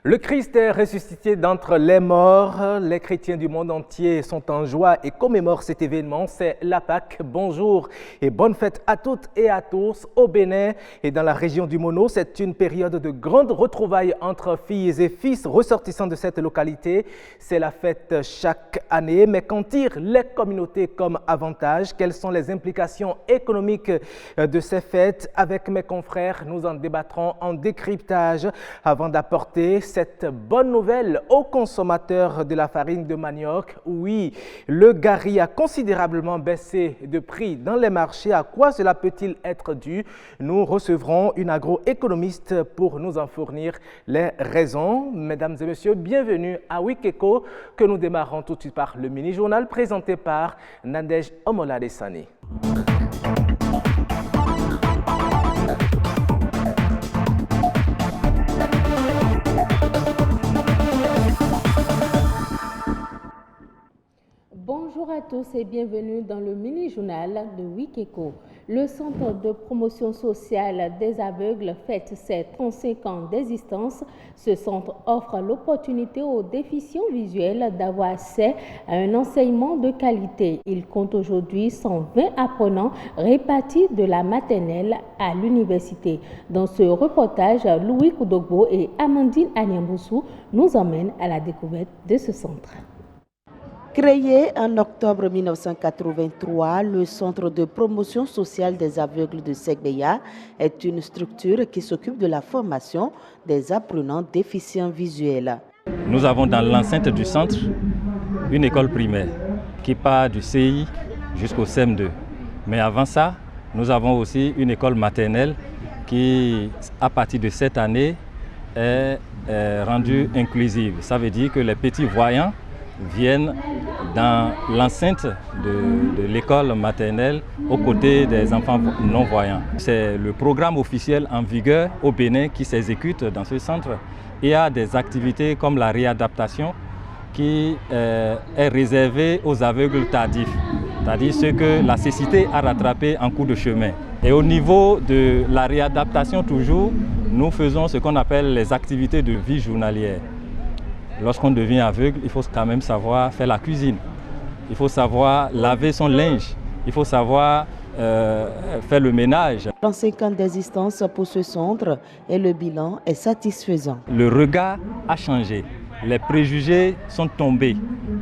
Le Christ est ressuscité d'entre les morts. Les chrétiens du monde entier sont en joie et commémorent cet événement. C'est la Pâque. Bonjour et bonne fête à toutes et à tous. Au Bénin et dans la région du Mono, c'est une période de grandes retrouvailles entre filles et fils ressortissants de cette localité. C'est la fête chaque année. Mais qu'en tirent les communautés comme avantage? Quelles sont les implications économiques de ces fêtes? Avec mes confrères, nous en débattrons en décryptage avant d'apporter cette bonne nouvelle aux consommateurs de la farine de manioc. Oui, le gari a considérablement baissé de prix dans les marchés. À quoi cela peut-il être dû? Nous recevrons une agroéconomiste pour nous en fournir les raisons. Mesdames et messieurs, bienvenue à Wikeko que nous démarrons tout de suite par le mini-journal présenté par Nadège Omoladesani. Bonjour à tous et bienvenue dans le mini-journal de Wikeko. Le Centre de promotion sociale des aveugles fête ses 35 ans d'existence. Ce centre offre l'opportunité aux déficients visuels d'avoir accès à un enseignement de qualité. Il compte aujourd'hui 120 apprenants répartis de la maternelle à l'université. Dans ce reportage, Louis Koudogbo et Amandine Anyamboussou nous emmènent à la découverte de ce centre. Créé en octobre 1983, le Centre de promotion sociale des aveugles de Segbeya est une structure qui s'occupe de la formation des apprenants déficients visuels. Nous avons dans l'enceinte du centre une école primaire qui part du CI jusqu'au CM2. Mais avant ça, nous avons aussi une école maternelle qui, à partir de cette année, est rendue inclusive. Ça veut dire que les petits voyants viennent dans l'enceinte de l'école maternelle aux côtés des enfants non-voyants. C'est le programme officiel en vigueur au Bénin qui s'exécute dans ce centre. Il y a des activités comme la réadaptation qui est réservée aux aveugles tardifs, c'est-à-dire ceux que la cécité a rattrapés en cours de chemin. Et au niveau de la réadaptation toujours, nous faisons ce qu'on appelle les activités de vie journalière. Lorsqu'on devient aveugle, il faut quand même savoir faire la cuisine. Il faut savoir laver son linge. Il faut savoir faire le ménage. 35 ans d'existence pour ce centre et le bilan est satisfaisant. Le regard a changé. Les préjugés sont tombés.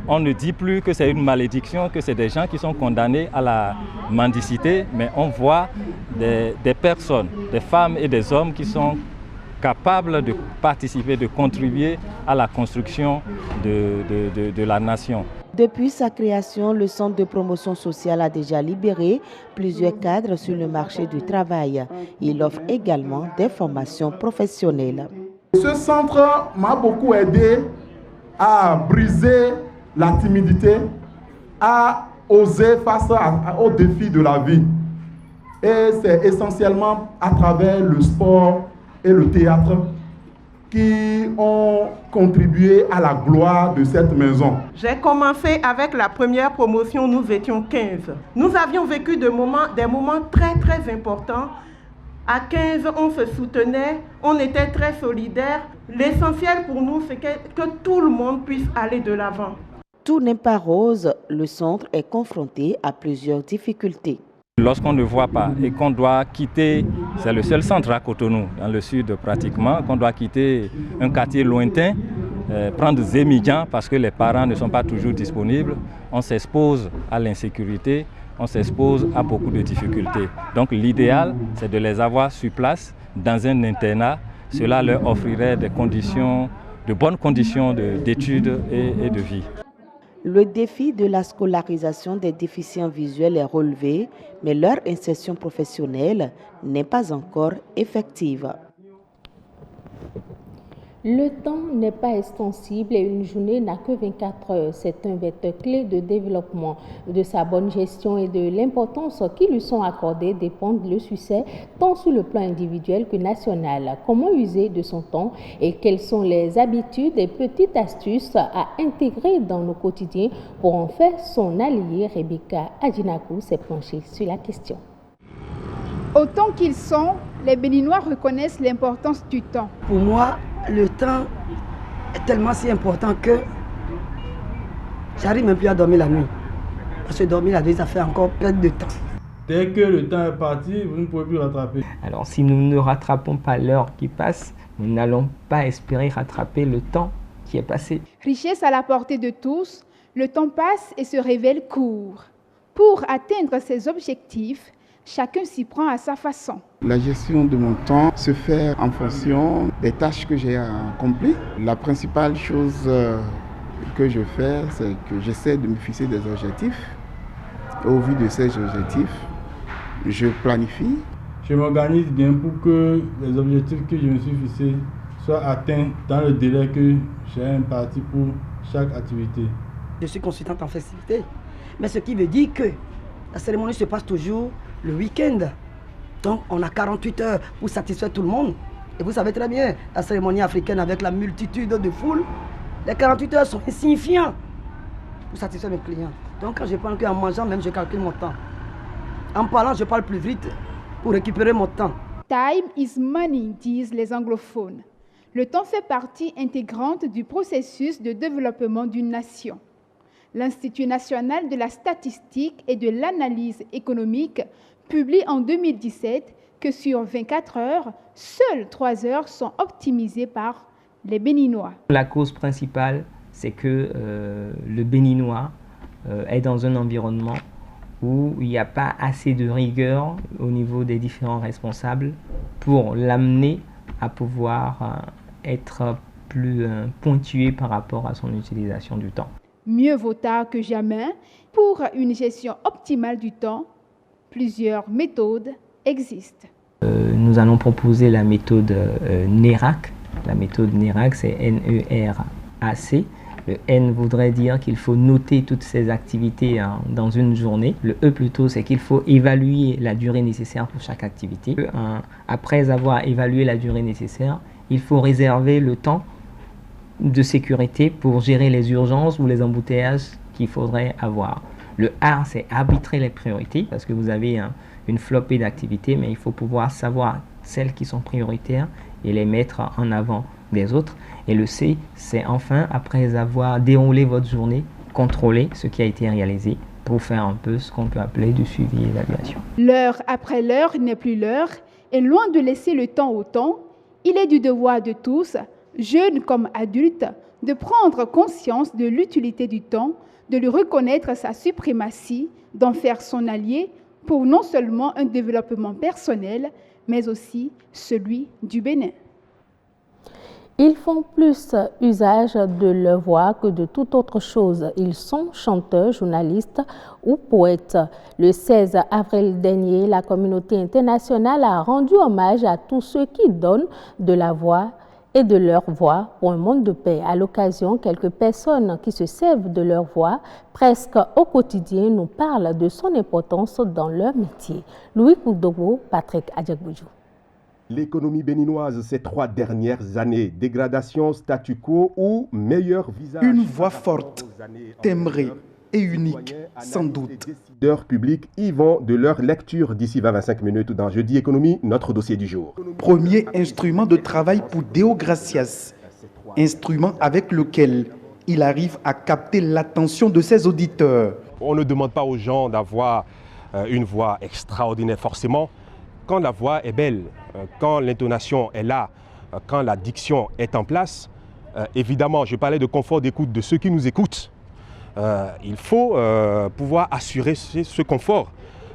On ne dit plus que c'est une malédiction, que c'est des gens qui sont condamnés à la mendicité, mais on voit des personnes, des femmes et des hommes qui sont capables de participer, de contribuer à la construction de la nation. Depuis sa création, le Centre de promotion sociale a déjà libéré plusieurs cadres sur le marché du travail. Il offre également des formations professionnelles. Ce centre m'a beaucoup aidé à briser la timidité, à oser face aux défis de la vie. Et c'est essentiellement à travers le sport et le théâtre qui ont contribué à la gloire de cette maison. J'ai commencé avec la première promotion, nous étions 15. Nous avions vécu des moments très importants. À 15, on se soutenait, on était très solidaires. L'essentiel pour nous, c'est que tout le monde puisse aller de l'avant. Tout n'est pas rose, le centre est confronté à plusieurs difficultés. Lorsqu'on ne voit pas et qu'on doit quitter, c'est le seul centre à Cotonou, dans le sud pratiquement, qu'on doit quitter un quartier lointain, prendre Zémidjan parce que les parents ne sont pas toujours disponibles, on s'expose à l'insécurité, on s'expose à beaucoup de difficultés. Donc l'idéal, c'est de les avoir sur place, dans un internat. Cela leur offrirait des conditions, de bonnes conditions d'études et de vie. Le défi de la scolarisation des déficients visuels est relevé, mais leur insertion professionnelle n'est pas encore effective. Le temps n'est pas extensible et une journée n'a que 24 heures. C'est un vecteur clé de développement. De sa bonne gestion et de l'importance qui lui sont accordées dépend le succès tant sur le plan individuel que national. Comment user de son temps et quelles sont les habitudes et petites astuces à intégrer dans nos quotidiens pour en faire son allié? Rebecca Adjinakou s'est penchée sur la question. Autant qu'ils sont, les Béninois reconnaissent l'importance du temps. Pour moi, le temps est tellement si important que j'arrive même plus à dormir la nuit. Parce que dormir la nuit, ça fait encore perdre de temps. Dès que le temps est parti, vous ne pouvez plus rattraper. Alors si nous ne rattrapons pas l'heure qui passe, nous n'allons pas espérer rattraper le temps qui est passé. Richesse à la portée de tous, le temps passe et se révèle court. Pour atteindre ses objectifs, chacun s'y prend à sa façon. La gestion de mon temps se fait en fonction des tâches que j'ai accomplies. La principale chose que je fais, c'est que j'essaie de me fixer des objectifs. Au vu de ces objectifs, je planifie. Je m'organise bien pour que les objectifs que je me suis fixés soient atteints dans le délai que j'ai imparti pour chaque activité. Je suis consultante en festivité, mais ce qui veut dire que la cérémonie se passe toujours le week-end. Donc on a 48 heures pour satisfaire tout le monde. Et vous savez très bien, la cérémonie africaine avec la multitude de foules, les 48 heures sont insignifiants pour satisfaire mes clients. Donc quand je prends qu'en mangeant, même je calcule mon temps. En parlant, je parle plus vite pour récupérer mon temps. Time is money, disent les anglophones. Le temps fait partie intégrante du processus de développement d'une nation. L'Institut national de la statistique et de l'analyse économique publie en 2017 que sur 24 heures, seules 3 heures sont optimisées par les Béninois. La cause principale, c'est que le Béninois est dans un environnement où il n'y a pas assez de rigueur au niveau des différents responsables pour l'amener à pouvoir être plus pointué par rapport à son utilisation du temps. Mieux vaut tard que jamais. Pour une gestion optimale du temps, plusieurs méthodes existent. Nous allons proposer la méthode NERAC. La méthode NERAC, c'est N-E-R-A-C. Le N voudrait dire qu'il faut noter toutes ces activités dans une journée. Le E plutôt, c'est qu'il faut évaluer la durée nécessaire pour chaque activité. Après avoir évalué la durée nécessaire, il faut réserver le temps de sécurité pour gérer les urgences ou les embouteillages qu'il faudrait avoir. Le A, c'est arbitrer les priorités parce que vous avez une flopée d'activités, mais il faut pouvoir savoir celles qui sont prioritaires et les mettre en avant des autres. Et le C, c'est enfin, après avoir déroulé votre journée, contrôler ce qui a été réalisé pour faire un peu ce qu'on peut appeler du suivi et évaluation. L'heure après l'heure n'est plus l'heure et loin de laisser le temps au temps, il est du devoir de tous, jeunes comme adultes, de prendre conscience de l'utilité du temps, de lui reconnaître sa suprématie, d'en faire son allié pour non seulement un développement personnel, mais aussi celui du Bénin. Ils font plus usage de leur voix que de toute autre chose. Ils sont chanteurs, journalistes ou poètes. Le 16 avril dernier, la communauté internationale a rendu hommage à tous ceux qui donnent de la voix et de leur voix pour un monde de paix. À l'occasion, quelques personnes qui se servent de leur voix presque au quotidien nous parlent de son importance dans leur métier. Louis Koudogo, Patrick Adjagboujou. L'économie béninoise ces 3 dernières années, dégradation, statu quo ou meilleur visage. Une voix forte, timbrée et unique, sans doute. Les décideurs publics y vont de leur lecture d'ici 20-25 minutes dans Jeudi Économie, notre dossier du jour. Premier instrument de travail pour Deo Gracias, instrument avec lequel il arrive à capter l'attention de ses auditeurs. On ne demande pas aux gens d'avoir une voix extraordinaire forcément. Quand la voix est belle, quand l'intonation est là, quand la diction est en place, évidemment, je parlais de confort d'écoute de ceux qui nous écoutent. Il faut pouvoir assurer ce confort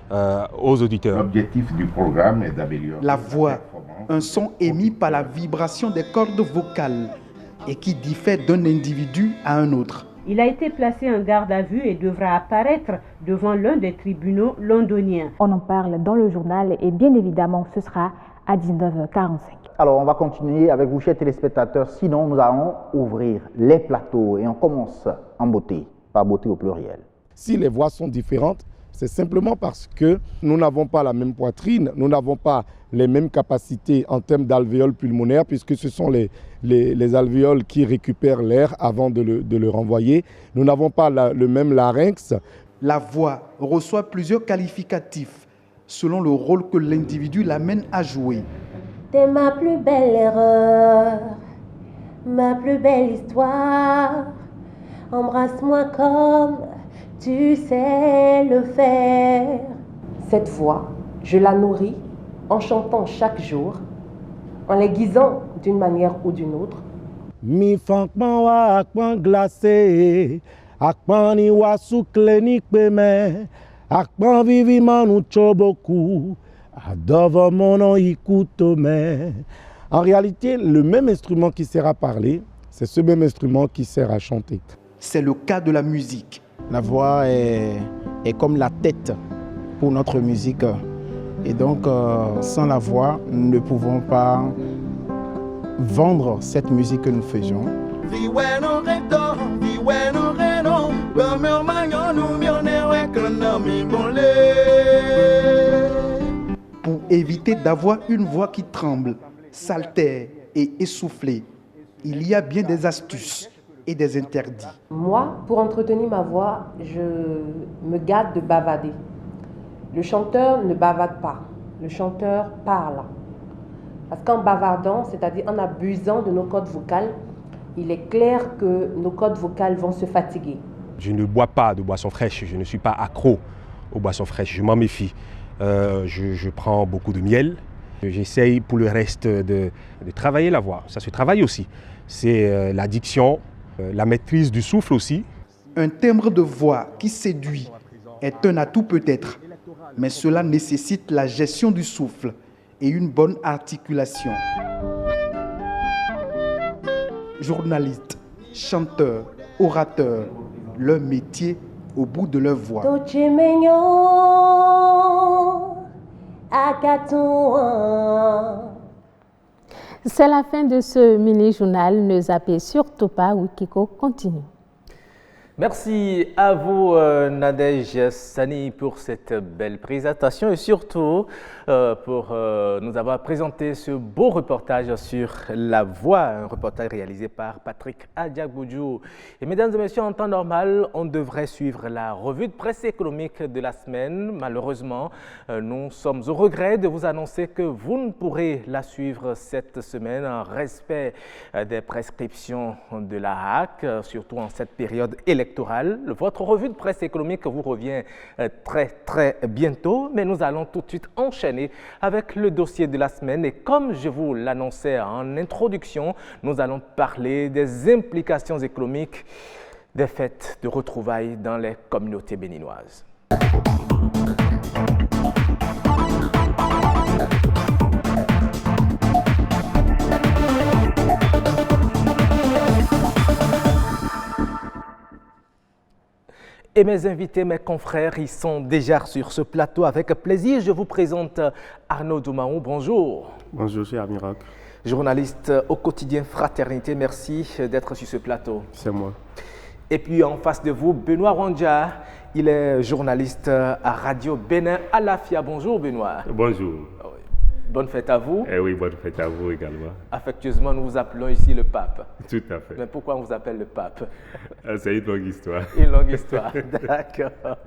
aux auditeurs. L'objectif du programme est d'améliorer la voix, un son émis par la vibration des cordes vocales et qui diffère d'un individu à un autre. Il a été placé en garde à vue et devra apparaître devant l'un des tribunaux londoniens. On en parle dans le journal et bien évidemment ce sera à 19h45. Alors, on va continuer avec vous, chers téléspectateurs. Sinon, nous allons ouvrir les plateaux et on commence en beauté, par beauté au pluriel. Si les voix sont différentes, c'est simplement parce que nous n'avons pas la même poitrine, nous n'avons pas les mêmes capacités en termes d'alvéoles pulmonaires, puisque ce sont les alvéoles qui récupèrent l'air avant de le renvoyer. Nous n'avons pas le même larynx. La voix reçoit plusieurs qualificatifs selon le rôle que l'individu l'amène à jouer. T'es ma plus belle erreur, ma plus belle histoire. Embrasse-moi comme tu sais le faire. Cette voix, je la nourris en chantant chaque jour, en l'aiguisant d'une manière ou d'une autre. Mi fankman wa akpan glacé, akpan ni wa soukle ni peme, akpan vivi manu choboku, adova mono ikutome. En réalité, le même instrument qui sert à parler, c'est ce même instrument qui sert à chanter. C'est le cas de la musique. La voix est comme la tête pour notre musique. Et donc, sans la voix, nous ne pouvons pas vendre cette musique que nous faisons. Pour éviter d'avoir une voix qui tremble, s'altère et essoufflée, il y a bien des astuces et des interdits. Moi, pour entretenir ma voix, je me garde de bavader. Le chanteur ne bavade pas, le chanteur parle. Parce qu'en bavardant, c'est-à-dire en abusant de nos cordes vocales, il est clair que nos cordes vocales vont se fatiguer. Je ne bois pas de boissons fraîches, je ne suis pas accro aux boissons fraîches, je m'en méfie. Je prends beaucoup de miel. J'essaye pour le reste de travailler la voix, ça se travaille aussi. C'est la diction, la maîtrise du souffle aussi. Un timbre de voix qui séduit est un atout peut-être, mais cela nécessite la gestion du souffle et une bonne articulation. Journalistes, chanteurs, orateurs, leur métier au bout de leur voix. C'est la fin de ce mini-journal. Ne zappez surtout pas, Wikiko continue. Merci à vous, Nadège Sani, pour cette belle présentation et surtout pour nous avoir présenté ce beau reportage sur la voix, un reportage réalisé par Patrick Adiagboudiou. Et mesdames et messieurs, en temps normal, on devrait suivre la revue de presse économique de la semaine. Malheureusement, nous sommes au regret de vous annoncer que vous ne pourrez la suivre cette semaine en respect des prescriptions de la HAC, surtout en cette période électorale. Votre revue de presse économique vous revient très bientôt, mais nous allons tout de suite enchaîner avec le dossier de la semaine. Et comme je vous l'annonçais en introduction, nous allons parler des implications économiques des fêtes de retrouvailles dans les communautés béninoises. Et mes invités, mes confrères, ils sont déjà sur ce plateau. Avec plaisir, je vous présente Arnaud Doumaou. Bonjour. Bonjour, cher Amirac. Journaliste au quotidien Fraternité, merci d'être sur ce plateau. C'est moi. Et puis en face de vous, Benoît Rondja. Il est journaliste à Radio Bénin Alafia. Bonjour Benoît. Bonjour. Bonne fête à vous. Eh oui, bonne fête à vous également. Affectueusement, nous vous appelons ici le pape. Tout à fait. Mais pourquoi on vous appelle le pape? C'est une longue histoire. Une longue histoire, d'accord.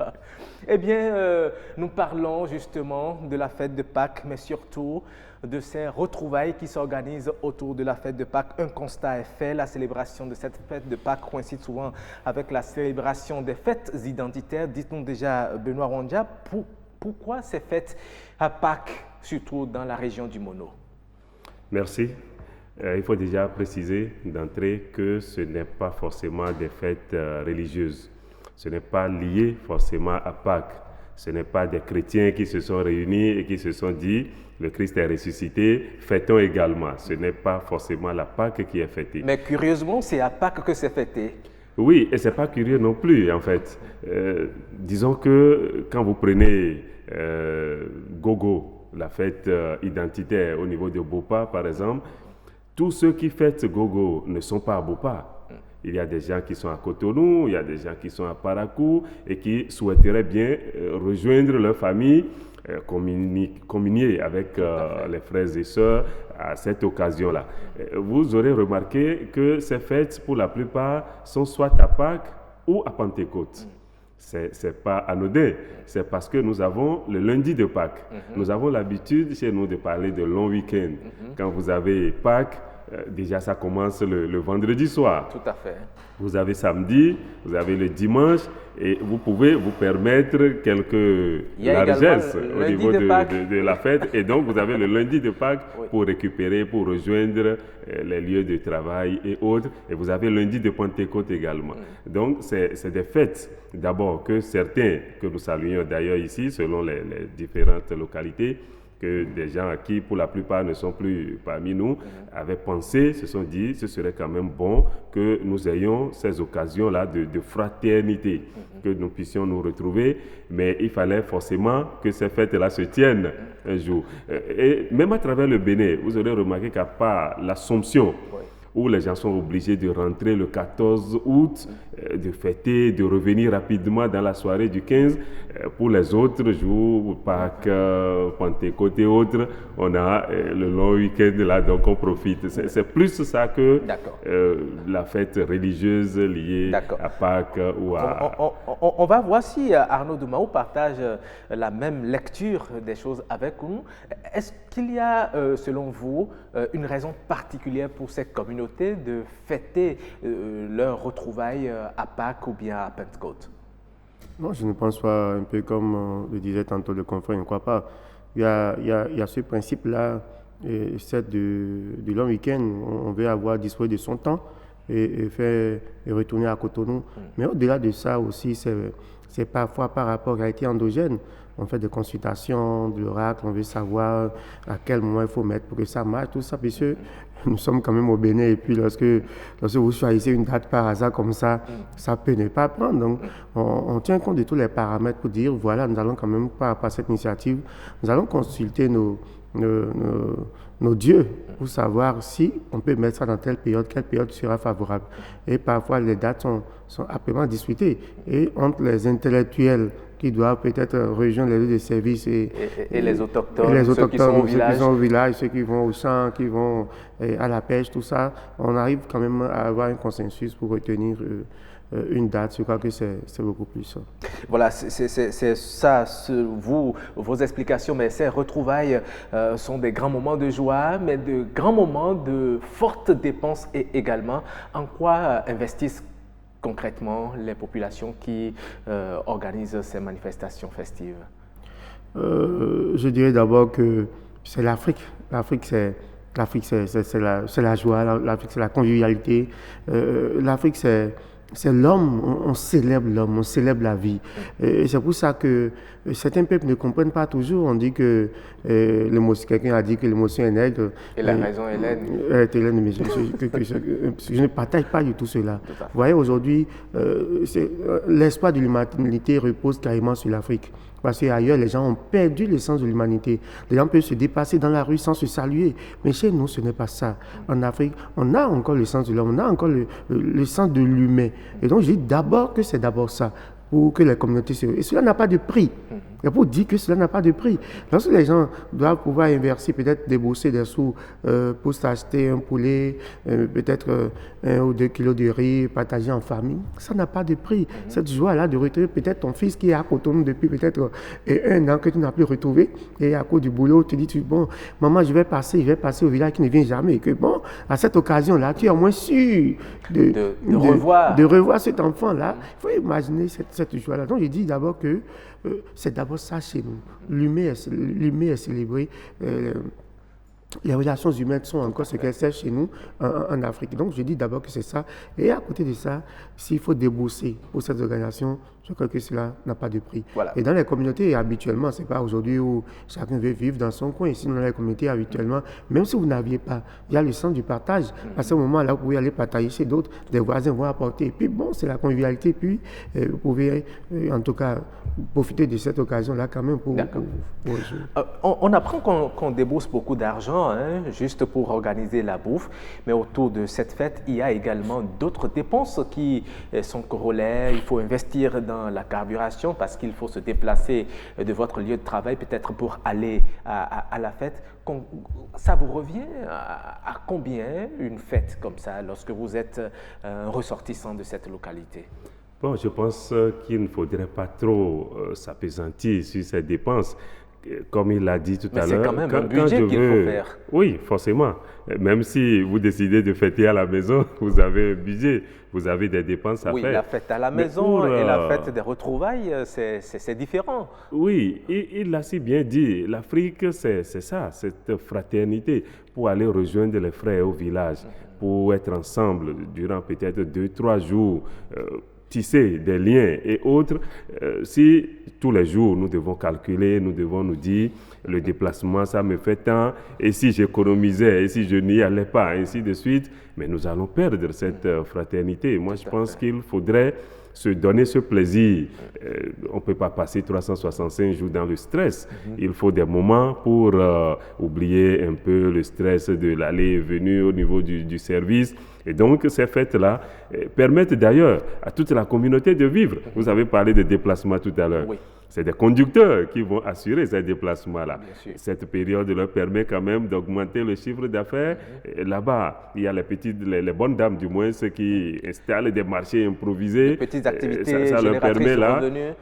Eh bien, nous parlons justement de la fête de Pâques, mais surtout de ces retrouvailles qui s'organisent autour de la fête de Pâques. Un constat est fait, la célébration de cette fête de Pâques coïncide souvent avec la célébration des fêtes identitaires. Dites-nous déjà, Benoît Rondja, pourquoi ces fêtes à Pâques, surtout dans la région du Mono? Merci. Il faut déjà préciser d'entrée que ce n'est pas forcément des fêtes religieuses. Ce n'est pas lié forcément à Pâques. Ce n'est pas des chrétiens qui se sont réunis et qui se sont dit « le Christ est ressuscité, fêtons également ». Ce n'est pas forcément la Pâques qui est fêtée. Mais curieusement, c'est à Pâques que c'est fêté. Oui, et ce n'est pas curieux non plus en fait. Disons que quand vous prenez Gogo, la fête identitaire au niveau de Bopa, par exemple, tous ceux qui fêtent Gogo ne sont pas à Bopa. Il y a des gens qui sont à Cotonou, il y a des gens qui sont à Parakou et qui souhaiteraient bien rejoindre leur famille, communier avec les frères et sœurs à cette occasion-là. Vous aurez remarqué que ces fêtes, pour la plupart, sont soit à Pâques ou à Pentecôte. C'est pas anodin, c'est parce que nous avons le lundi de Pâques. Nous avons l'habitude chez nous de parler de long week-end. Quand vous avez Pâques, déjà ça commence le vendredi soir. Tout à fait. Vous avez samedi, vous avez le dimanche et vous pouvez vous permettre quelques largesses au niveau de la fête. Et donc vous avez le lundi de Pâques pour récupérer, pour rejoindre les lieux de travail et autres. Et vous avez le lundi de Pentecôte également. Donc c'est des fêtes d'abord que certains, que nous saluons d'ailleurs ici selon les différentes localités, que des gens qui, pour la plupart, ne sont plus parmi nous, avaient pensé, se sont dit, ce serait quand même bon que nous ayons ces occasions-là de fraternité, que nous puissions nous retrouver, mais il fallait forcément que ces fêtes-là se tiennent un jour. Et même à travers le Bénin, vous aurez remarqué qu'à part l'Assomption, où les gens sont obligés de rentrer le 14 août, de fêter, de revenir rapidement dans la soirée du 15. Pour les autres jours, Pâques, Pentecôte et autres, on a le long week-end là, donc on profite. C'est plus ça que la fête religieuse liée à Pâques ou à... On va voir si Arnaud Doumaou partage la même lecture des choses avec nous. Est-ce qu'il y a, selon vous, une raison particulière pour ces communautés de fêter leur retrouvailles à Pâques ou bien à Pentecôte? Non, je ne pense pas, un peu comme le disait tantôt le confrère, je ne crois pas. Il y a ce principe-là, du long week-end, on veut avoir disposé de son temps et retourner à Cotonou. Mais au-delà de ça aussi, c'est parfois par rapport à la réalité endogène. On fait des consultations, de l'oracle, on veut savoir à quel moment il faut mettre pour que ça marche, tout ça, puisque nous sommes quand même au Bénin. Et puis lorsque vous choisissez une date par hasard comme ça, ça peut ne pas prendre. Donc on tient compte de tous les paramètres pour dire, voilà, nous allons quand même, par rapport à cette initiative, nous allons consulter nos dieux pour savoir si on peut mettre ça dans telle période sera favorable. Et parfois, les dates sont âprement discutées. Et entre les intellectuels qui doivent peut-être rejoindre les lieux de service et les autochtones, ceux qui sont au village, ceux qui vont au champ, qui vont à la pêche, tout ça, on arrive quand même à avoir un consensus pour retenir une date. Je crois que c'est beaucoup plus ça. Voilà, c'est ça, vos explications, mais ces retrouvailles sont des grands moments de joie, mais de grands moments de fortes dépenses également. En quoi investissent concrètement les populations qui organisent ces manifestations festives? Je dirais d'abord que c'est l'Afrique. L'Afrique, c'est la joie, l'Afrique, c'est la convivialité. L'Afrique, c'est l'homme, on célèbre l'homme, on célèbre la vie. Et c'est pour ça que certains peuples ne comprennent pas toujours. On dit que quelqu'un a dit que l'émotion est nègre. Et la raison est laine. Hélène, mais je ne partage pas du tout cela. Vous voyez, aujourd'hui, l'espoir de l'humanité repose carrément sur l'Afrique. Parce qu'ailleurs, les gens ont perdu le sens de l'humanité. Les gens peuvent se dépasser dans la rue sans se saluer. Mais chez nous, ce n'est pas ça. En Afrique, on a encore le sens de l'homme, on a encore le sens de l'humain. Et donc, je dis d'abord que c'est d'abord ça, pour que les communautés se... Et cela n'a pas de prix. Et pour dire que cela n'a pas de prix. Lorsque les gens doivent pouvoir inverser, peut-être débourser des sous pour s'acheter un poulet, peut-être 1 ou 2 kilos de riz, partager en famille, ça n'a pas de prix. Cette joie-là de retrouver peut-être ton fils qui est à Cotonou depuis peut-être 1 an que tu n'as plus retrouvé, et à cause du boulot, tu dis, bon, maman, je vais passer au village qui ne vient jamais. Et que bon, à cette occasion-là, tu es au moins sûr de revoir cet enfant-là. Il faut imaginer cette joie-là. Donc, je dis d'abord que c'est d'abord ça chez nous. L'humain est célébré. Les relations humaines sont encore ce qu'elles sont chez nous en Afrique. Donc, je dis d'abord que c'est ça. Et à côté de ça, s'il faut débourser pour cette organisation, je crois que cela n'a pas de prix. Voilà. Et dans les communautés, habituellement, ce n'est pas aujourd'hui où chacun veut vivre dans son coin. Sinon, dans les communautés, habituellement, même si vous n'aviez pas, il y a le sens du partage. À ce moment-là, vous pouvez aller partager chez d'autres, des voisins vont apporter. Et puis, bon, c'est la convivialité. Puis, vous pouvez, en tout cas, profiter de cette occasion-là quand même pour on apprend qu'on débourse beaucoup d'argent juste pour organiser la bouffe, mais autour de cette fête, il y a également d'autres dépenses qui sont corollaires. Il faut investir dans la carburation parce qu'il faut se déplacer de votre lieu de travail peut-être pour aller à la fête. Ça vous revient à combien une fête comme ça lorsque vous êtes un ressortissant de cette localité? Bon, je pense qu'il ne faudrait pas trop s'appesantir sur ces dépenses. Comme il l'a dit tout à l'heure. Mais c'est quand même un budget qu'il faut faire. Oui, forcément. Même si vous décidez de fêter à la maison, vous avez un budget, vous avez des dépenses à faire. Oui, la fête à la maison et la fête des retrouvailles, c'est différent. Oui, il l'a si bien dit. L'Afrique, c'est ça, cette fraternité. Pour aller rejoindre les frères au village, pour être ensemble durant peut-être 2-3 jours, tisser des liens et autres. Si tous les jours nous devons calculer, nous devons nous dire le déplacement ça me fait tant, et si j'économisais, et si je n'y allais pas, ainsi de suite, mais nous allons perdre cette fraternité. Moi je pense qu'il faudrait se donner ce plaisir. On ne peut pas passer 365 jours dans le stress. Il faut des moments pour oublier un peu le stress de l'aller et venue au niveau du service. Et donc, ces fêtes-là permettent d'ailleurs à toute la communauté de vivre. Vous avez parlé de déplacement tout à l'heure. Oui. C'est des conducteurs qui vont assurer ces déplacements-là. Cette période leur permet quand même d'augmenter le chiffre d'affaires. Là-bas, il y a les bonnes dames du moins, ceux qui installent des marchés improvisés. Des petites activités ça leur permet là. Revenus.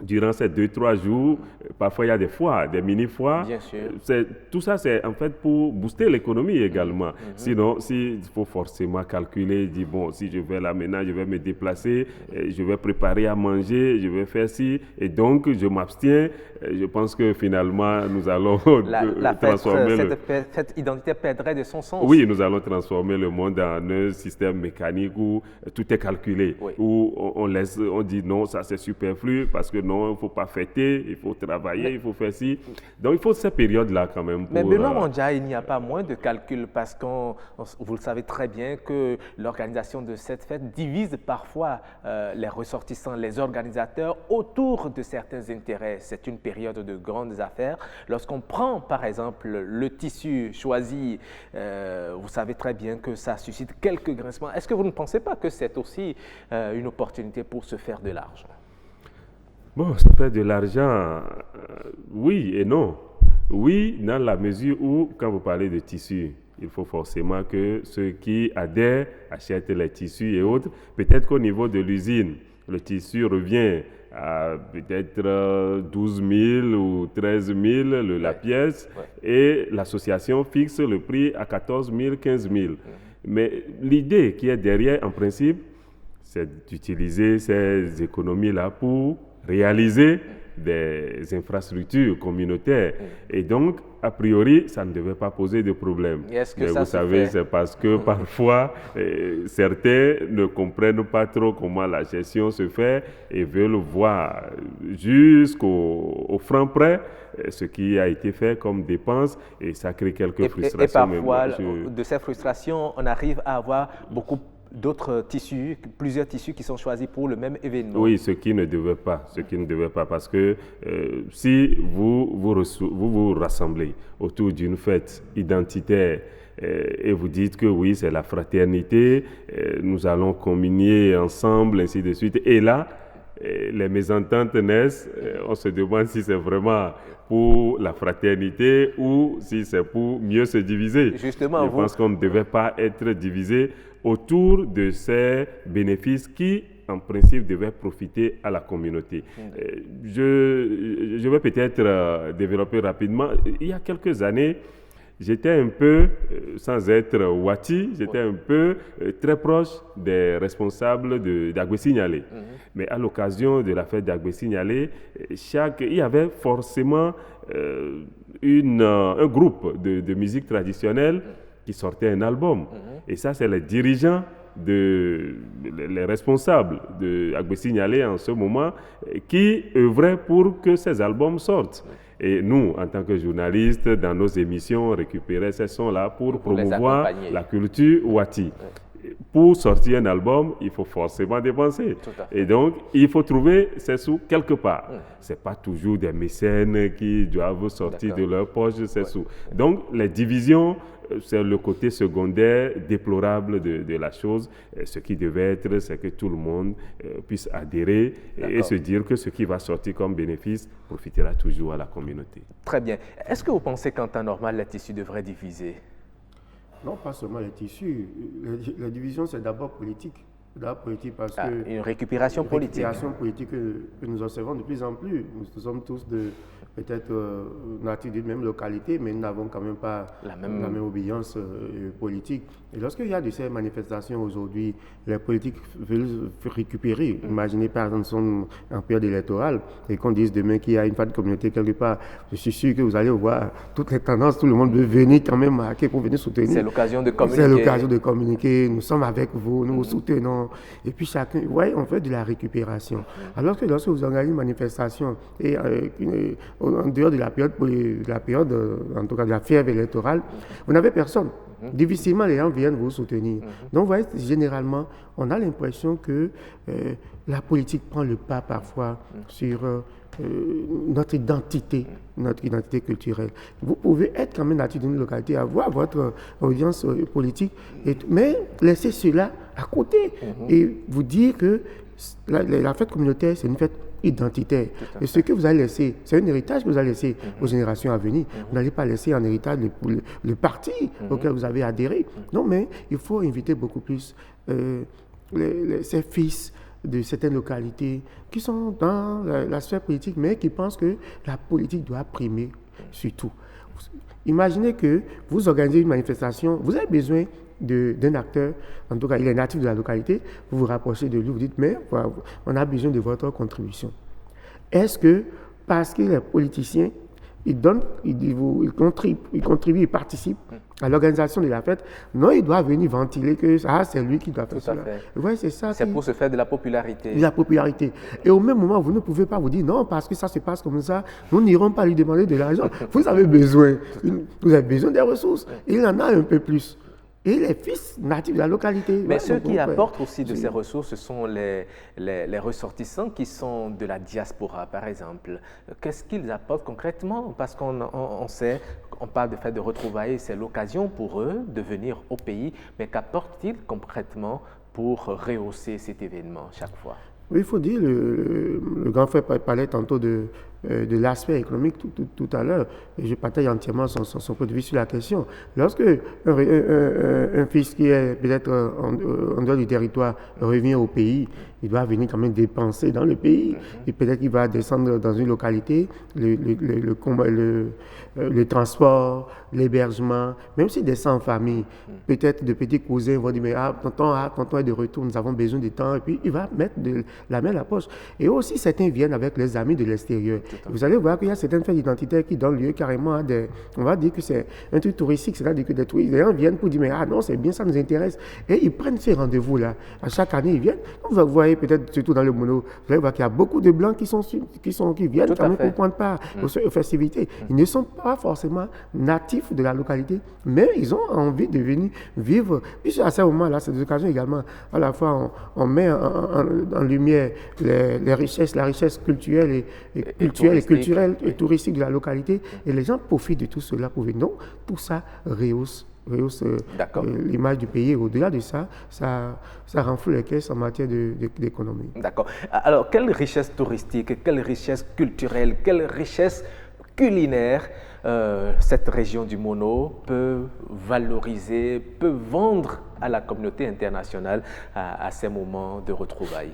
Durant ces 2-3 jours, parfois il y a des foires, des mini-foires. Bien sûr. Tout ça, c'est en fait pour booster l'économie également. Sinon, il faut forcément calculer, dire bon, si je vais là maintenant, je vais me déplacer, je vais préparer à manger, je vais faire ci, et donc je m'abstiens. Je pense que finalement, nous allons transformer cette identité perdrait de son sens. Oui, nous allons transformer le monde en un système mécanique où tout est calculé, où on dit non, ça c'est superflu parce que non, il ne faut pas fêter, il faut travailler, il faut faire ci. Donc, il faut cette période-là quand même. Mais Benoît Mondja, il n'y a pas moins de calculs parce que vous le savez très bien que l'organisation de cette fête divise parfois les ressortissants, les organisateurs autour de certains intérêts. C'est une période de grandes affaires. Lorsqu'on prend par exemple le tissu choisi, vous savez très bien que ça suscite quelques grincements. Est-ce que vous ne pensez pas que c'est aussi une opportunité pour se faire de l'argent? Bon, ça fait de l'argent, oui et non. Oui, dans la mesure où, quand vous parlez de tissus, il faut forcément que ceux qui adhèrent achètent les tissus et autres. Peut-être qu'au niveau de l'usine, le tissu revient à peut-être 12 000 ou 13 000 la pièce et l'association fixe le prix à 14 000, 15 000. Mais l'idée qui est derrière, en principe, c'est d'utiliser ces économies-là pour réaliser des infrastructures communautaires. Et donc, a priori, ça ne devait pas poser de problème. Mais vous savez, c'est parce que parfois, certains ne comprennent pas trop comment la gestion se fait et veulent voir jusqu'au franc près ce qui a été fait comme dépense et ça crée quelques frustrations. Et parfois, de ces frustrations, on arrive à avoir beaucoup d'autres tissus, plusieurs tissus qui sont choisis pour le même événement. Oui, ce qui ne devait pas, parce que si vous rassemblez autour d'une fête identitaire et vous dites que oui, c'est la fraternité, nous allons communier ensemble, ainsi de suite, et là, les mésententes naissent, on se demande si c'est vraiment pour la fraternité ou si c'est pour mieux se diviser. Justement, je pense qu'on ne devait pas être divisé autour de ces bénéfices qui, en principe, devaient profiter à la communauté. Je vais peut-être développer rapidement. Il y a quelques années, j'étais un peu, sans être ouati, j'étais un peu très proche des responsables d'Agué-Signalé. Mais à l'occasion de la fête d'Agué-Signalé, il y avait forcément un groupe de musique traditionnelle qui sortait un album. Et ça, c'est les dirigeants, les responsables d'Agué-Signalé en ce moment, qui œuvraient pour que ces albums sortent. Et nous, en tant que journalistes, dans nos émissions, on récupérait ces sons-là pour promouvoir la culture ouati. pour sortir un album, il faut forcément dépenser. Et donc, il faut trouver ces sous quelque part. Ce n'est pas toujours des mécènes qui doivent sortir de leur poche ces sous. Donc, les divisions, c'est le côté secondaire déplorable de la chose. Ce qui devait être, c'est que tout le monde puisse adhérer et se dire que ce qui va sortir comme bénéfice profitera toujours à la communauté. Très bien. Est-ce que vous pensez qu'en temps normal, les tissus devraient diviser? Non, pas seulement les tissus. La division, c'est d'abord politique. D'abord politique parce que... Une récupération politique. Une récupération politique que nous observons de plus en plus. Nous sommes tous peut-être natifs d'une même localité, mais nous n'avons quand même pas la même obéissance politique. Et lorsqu'il y a de ces manifestations aujourd'hui, les politiques veulent récupérer. Imaginez par exemple, nous sommes en période électorale et qu'on dise demain qu'il y a une fête de communauté quelque part. Je suis sûr que vous allez voir toutes les tendances, tout le monde veut venir quand même marquer pour venir soutenir. C'est l'occasion de communiquer. C'est l'occasion de communiquer. Nous sommes avec vous, nous vous soutenons. Et puis chacun, on fait de la récupération. Alors que lorsque vous organisez une manifestation et en dehors de la période, en tout cas de la fièvre électorale, vous n'avez personne. Difficilement, les gens viennent vous soutenir. Donc, vous voyez, généralement, on a l'impression que la politique prend le pas parfois sur notre identité culturelle. Vous pouvez être quand même natif d'une localité, avoir votre audience politique, mais laisser cela à côté et vous dire que la fête communautaire, c'est une fête identitaire. Et ce que vous allez laisser, c'est un héritage que vous allez laisser aux générations à venir. Vous n'allez pas laisser en héritage le parti auquel vous avez adhéré. Non, mais il faut inviter beaucoup plus ces fils de certaines localités qui sont dans la sphère politique, mais qui pensent que la politique doit primer sur tout. Imaginez que vous organisez une manifestation, vous avez besoin d'un acteur, en tout cas il est natif de la localité, vous vous rapprochez de lui, vous dites mais on a besoin de votre contribution. Est-ce que parce que les politiciens ils contribuent, ils participent à l'organisation de la fête, non, il doit venir ventiler que c'est lui qui doit faire cela. Ouais, c'est ça. C'est pour se faire de la popularité. De la popularité. Et au même moment, vous ne pouvez pas vous dire non, parce que ça se passe comme ça, nous n'irons pas lui demander de l'argent. Vous avez besoin des ressources. Il en a un peu plus. Et les fils natifs de la localité. Mais ceux qui apportent aussi de ces ressources, ce sont les ressortissants qui sont de la diaspora, par exemple. Qu'est-ce qu'ils apportent concrètement? Parce qu'on sait, on parle de fête de retrouvailles, c'est l'occasion pour eux de venir au pays, mais qu'apportent-ils concrètement pour rehausser cet événement chaque fois? Oui, il faut dire, le grand frère parlait tantôt de l'aspect économique tout à l'heure. Et je partage entièrement son point de vue sur la question. Lorsque un fils qui est peut-être en dehors du territoire revient au pays, il doit venir quand même dépenser dans le pays. Et peut-être qu'il va descendre dans une localité, le transport, l'hébergement, même s'il descend en famille, peut-être de petits cousins vont dire mais tonton est de retour, nous avons besoin de temps, et puis il va mettre la main à la poche. Et aussi certains viennent avec les amis de l'extérieur. Vous allez voir qu'il y a certaines fêtes identitaires qui donnent lieu carrément à on va dire que c'est un truc touristique, c'est-à-dire que des touristes, les gens viennent pour dire mais non, c'est bien, ça nous intéresse. Et ils prennent ces rendez-vous là. À chaque année, ils viennent. Vous voyez peut-être surtout dans le mono, vous allez voir qu'il y a beaucoup de blancs qui viennent quand même pour prendre part aux festivités. Ils ne sont pas forcément natifs de la localité, mais ils ont envie de venir vivre. Puis à ce moment-là, c'est des occasions également, à la fois on met en lumière les richesses, la richesse culturelle culturelle et touristique de la localité, et les gens profitent de tout cela pour venir. Donc, tout ça rehausse l'image du pays. Au-delà de ça, ça renfloue les caisses en matière d'économie. D'accord. Alors, quelle richesse touristique, quelle richesse culturelle, quelle richesse culinaire cette région du Mono peut valoriser, peut vendre à la communauté internationale à ces moments de retrouvailles?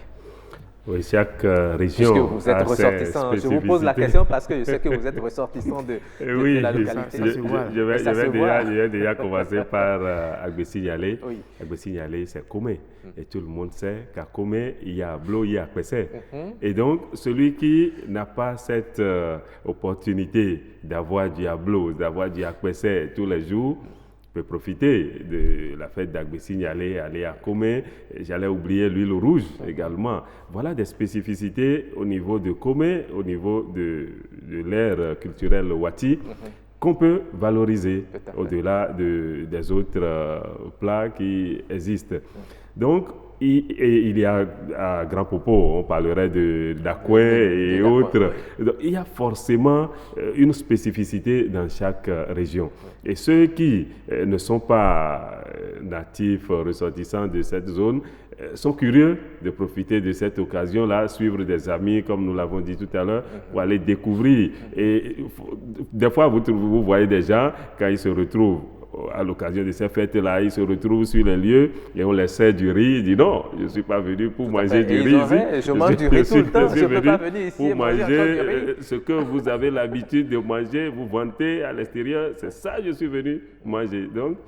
Oui, chaque région. Puisque vous êtes ressortissant, je vous pose la question parce que je sais que vous êtes ressortissant de la localité. Je vais déjà commencer par Agbesignalé. Oui. Agbesignalé, c'est Komé. Et tout le monde sait qu'à Komé, il y a Ablo, il y a Agbessé. Et donc, celui qui n'a pas cette opportunité d'avoir du Ablo, d'avoir du Agbessé tous les jours, peut profiter de la fête d'Agbesignalé, aller à Komé. J'allais oublier l'huile rouge également. Voilà des spécificités au niveau de Komé, au niveau de l'ère culturelle Wati, qu'on peut valoriser au-delà des autres plats qui existent. Donc, il y a à Grand Popo, on parlerait d'Akoué et autres. Donc, il y a forcément une spécificité dans chaque région. Et ceux qui ne sont pas natifs, ressortissants de cette zone, sont curieux de profiter de cette occasion-là, suivre des amis, comme nous l'avons dit tout à l'heure, pour aller découvrir. Et des fois, vous voyez des gens, quand ils se retrouvent à l'occasion de ces fêtes-là, ils se retrouvent sur les lieux et on les sert du riz. Ils disent non, je ne suis pas venu pour manger du riz ici. Je mange du riz tout le temps, je ne peux pas venir ici pour manger ce que vous avez l'habitude de manger, vous vantez à l'extérieur, c'est ça que je suis venu manger. Donc,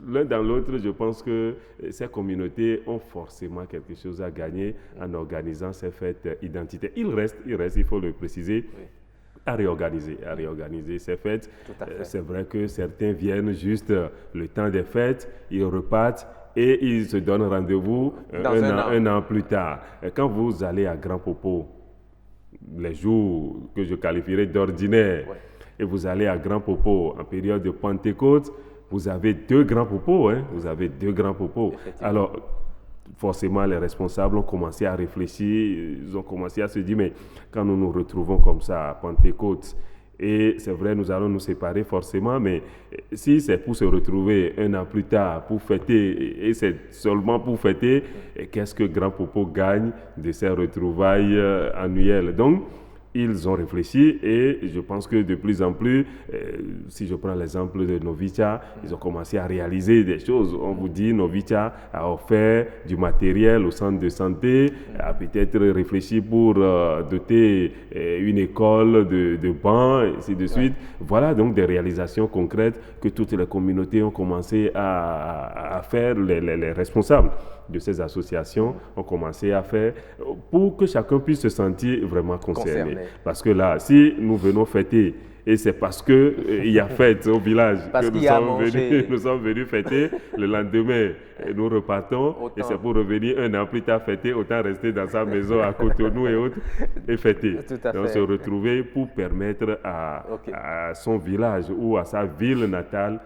l'un dans l'autre, je pense que ces communautés ont forcément quelque chose à gagner en organisant ces fêtes identitaires. Il reste, il faut le préciser, à réorganiser ces fêtes. C'est vrai que certains viennent juste le temps des fêtes, ils repartent et ils se donnent rendez-vous un an plus tard. Et quand vous allez à Grand Popo, les jours que je qualifierais d'ordinaire, et vous allez à Grand Popo en période de Pentecôte, vous avez 2 grands popos, vous avez 2 grands popos. Alors, forcément, les responsables ont commencé à réfléchir, ils ont commencé à se dire, mais quand nous nous retrouvons comme ça à Pentecôte, et c'est vrai, nous allons nous séparer forcément, mais si c'est pour se retrouver un an plus tard, pour fêter, et c'est seulement pour fêter, qu'est-ce que Grand Popo gagne de ces retrouvailles annuelles? Donc, ils ont réfléchi et je pense que de plus en plus, si je prends l'exemple de Novicha, ils ont commencé à réaliser des choses. On vous dit, Novicha a offert du matériel au centre de santé, a peut-être réfléchi pour doter une école de bancs, et ainsi de suite. Voilà donc des réalisations concrètes que toutes les communautés ont commencé à faire, les responsables de ces associations ont commencé à faire pour que chacun puisse se sentir vraiment concerné. Parce que là, si nous venons fêter, et c'est parce qu'il y a fête au village que nous sommes venus fêter, le lendemain, nous repartons, et c'est pour revenir un an plus tard fêter, autant rester dans sa maison à Cotonou et autres, et fêter. Donc se retrouver pour permettre à son village ou à sa ville natale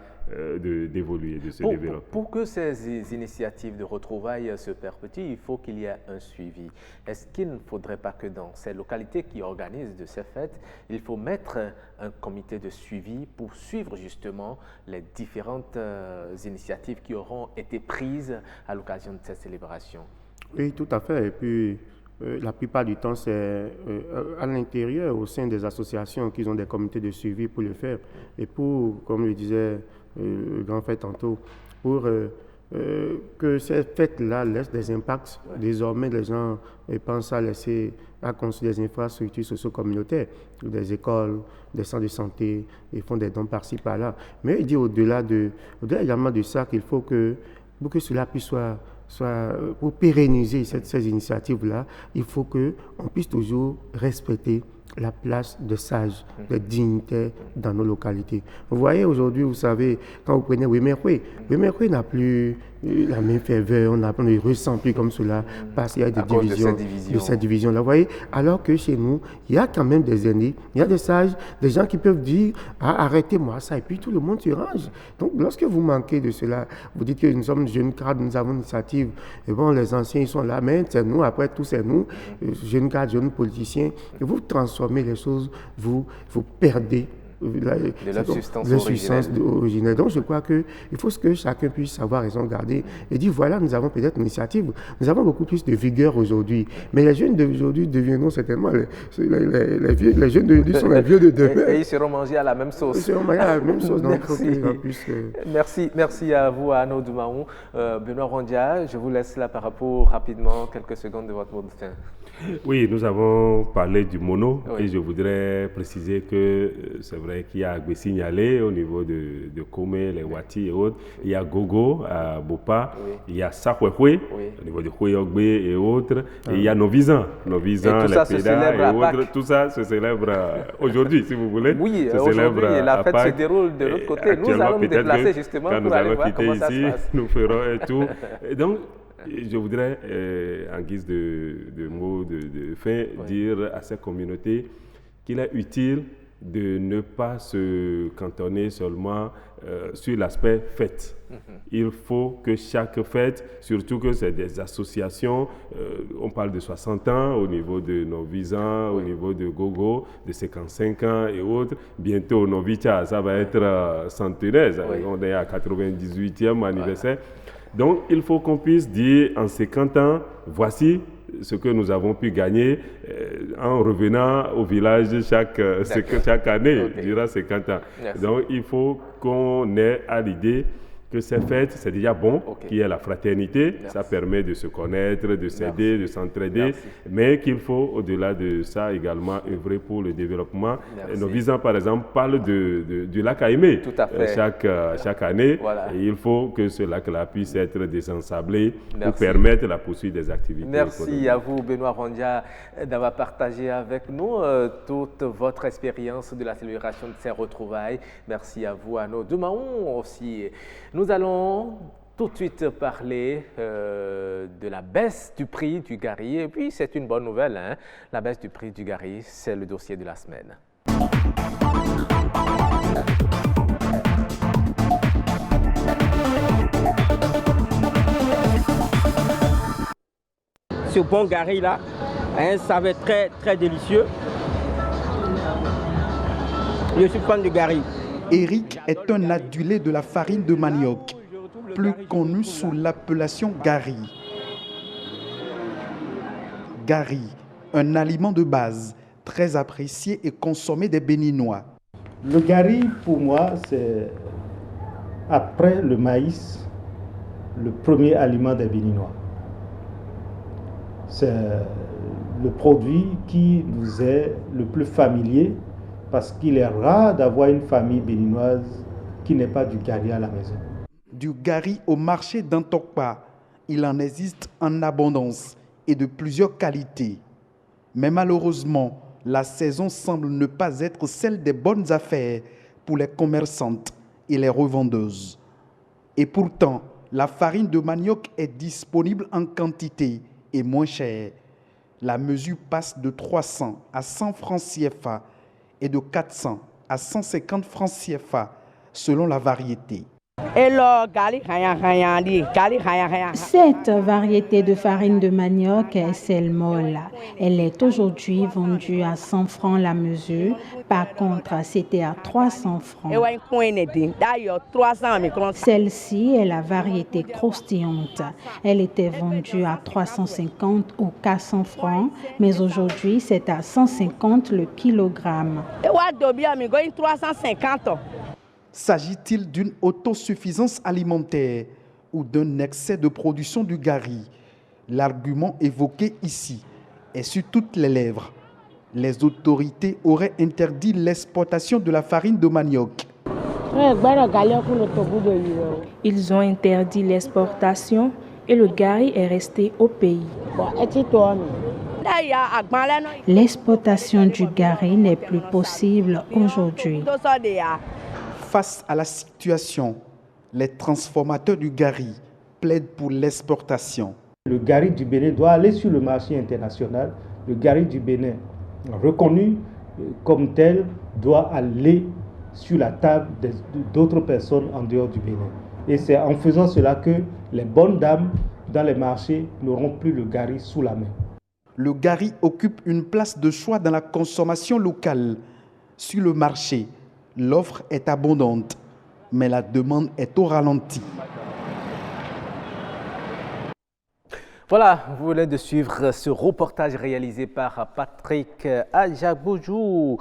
d'évoluer, de se développer. Pour que ces initiatives de retrouvailles se perpétuent, il faut qu'il y ait un suivi. Est-ce qu'il ne faudrait pas que dans ces localités qui organisent de ces fêtes, il faut mettre un comité de suivi pour suivre justement les différentes initiatives qui auront été prises à l'occasion de cette célébration? Oui, tout à fait. Et puis, la plupart du temps, c'est à l'intérieur, au sein des associations, qu'ils ont des comités de suivi pour le faire. Et pour, comme le disait le grand frère tantôt, pour que ces fêtes-là laissent des impacts. Désormais, les gens pensent à construire des infrastructures socio-communautaires, des écoles, des centres de santé, ils font des dons par-ci, par-là. Mais il dit au-delà également de ça qu'il faut pour que cela puisse pour pérenniser ces initiatives-là, il faut qu'on puisse toujours respecter la place de sages, de dignitaires dans nos localités. Vous voyez, aujourd'hui, vous savez, quand vous prenez Wémerkoué n'a plus la même ferveur, on ne ressent plus comme cela, parce qu'il y a des divisions, de cette division-là. Vous voyez, alors que chez nous, il y a quand même des aînés, il y a des sages, des gens qui peuvent dire arrêtez-moi ça, et puis tout le monde se range. Donc, lorsque vous manquez de cela, vous dites que nous sommes jeunes cadres, nous avons une initiative, et bon, les anciens, ils sont là, mais c'est nous, après tout, c'est nous, jeunes cadres, jeunes politiciens, et vous transformez les choses, vous perdez la substance originelle. Donc je crois qu'il faut que chacun puisse avoir raison de garder et dire voilà, nous avons peut-être une initiative, nous avons beaucoup plus de vigueur aujourd'hui, mais les jeunes d'aujourd'hui deviendront certainement les jeunes d'aujourd'hui sont les vieux de demain. Et ils seront mangés à la même sauce. Ils seront mangés à la même sauce. Donc Merci à vous, Arnaud Doumaou. Benoît Rondia, je vous laisse la parole rapidement, quelques secondes de votre mot de fin. Oui, nous avons parlé du mono et je voudrais préciser que c'est vrai qu'il y a Agbé Signalé au niveau de Komé, les Wati et autres. Il y a Gogo à Bopa, il y a Sakwekwe au niveau de Khoyogbe et autres. Et il y a Novizan, les Pédas et autres. Tout ça se célèbre aujourd'hui, si vous voulez. Oui, aujourd'hui, la fête se déroule de l'autre côté. Nous allons nous déplacer justement pour aller voir comment ça se passe. Nous ferons et tout. Et donc, je voudrais, en guise de mot de fin, dire à ces communautés qu'il est utile de ne pas se cantonner seulement sur l'aspect fête. Il faut que chaque fête, surtout que c'est des associations, on parle de 60 ans au niveau de Novisan, au niveau de Gogo, de 55 ans et autres. Bientôt, Novicha, ça va être centenaire, on est à 98e anniversaire. Donc, il faut qu'on puisse dire en 50 ans, voici ce que nous avons pu gagner en revenant au village chaque année, durant 50 ans. Merci. Donc, il faut qu'on ait à l'idée que ces fêtes, c'est déjà bon, qu'il y ait la fraternité, ça permet de se connaître, de s'aider, de s'entraider, mais qu'il faut, au-delà de ça, également œuvrer pour le développement. Nos visants, par exemple, parlent du lac Aimé chaque année, et il faut que ce lac-là puisse être désensablé pour permettre la poursuite des activités économiques. À vous, Benoît Rondia, d'avoir partagé avec nous toute votre expérience de la célébration de ces retrouvailles. Merci à vous, à nos deux Mahon aussi. Nous allons tout de suite parler de la baisse du prix du gari. Et puis, c'est une bonne nouvelle, hein? La baisse du prix du gari, c'est le dossier de la semaine. Ce bon gari-là a un saveur très, très délicieux. Je suis fan du gari. Eric est un adulé de la farine de manioc, plus connu sous l'appellation gari. Gari, un aliment de base très apprécié et consommé des Béninois. Le gari, pour moi, c'est, après le maïs, le premier aliment des Béninois. C'est le produit qui nous est le plus familier, parce qu'il est rare d'avoir une famille béninoise qui n'ait pas du gari à la maison. Du gari au marché d'Antokpa, il en existe en abondance et de plusieurs qualités. Mais malheureusement, la saison semble ne pas être celle des bonnes affaires pour les commerçantes et les revendeuses. Et pourtant, la farine de manioc est disponible en quantité et moins chère. La mesure passe de 300 à 100 francs CFA et de 400 à 150 francs CFA selon la variété. Cette variété de farine de manioc est celle molle. Elle est aujourd'hui vendue à 100 francs la mesure. Par contre, c'était à 300 francs. Celle-ci est la variété croustillante. Elle était vendue à 350 ou 400 francs, mais aujourd'hui, c'est à 150 le kilogramme. S'agit-il d'une autosuffisance alimentaire ou d'un excès de production du gari? L'argument évoqué ici est sur toutes les lèvres. Les autorités auraient interdit l'exportation de la farine de manioc. Ils ont interdit l'exportation et le gari est resté au pays. L'exportation du gari n'est plus possible aujourd'hui. Face à la situation, les transformateurs du gari plaident pour l'exportation. Le gari du Bénin doit aller sur le marché international. Le gari du Bénin, reconnu comme tel, doit aller sur la table d'autres personnes en dehors du Bénin. Et c'est en faisant cela que les bonnes dames dans les marchés n'auront plus le gari sous la main. Le gari occupe une place de choix dans la consommation locale. Sur le marché, l'offre est abondante, mais la demande est au ralenti. Voilà, vous venez de suivre ce reportage réalisé par Patrick Adjaboujou.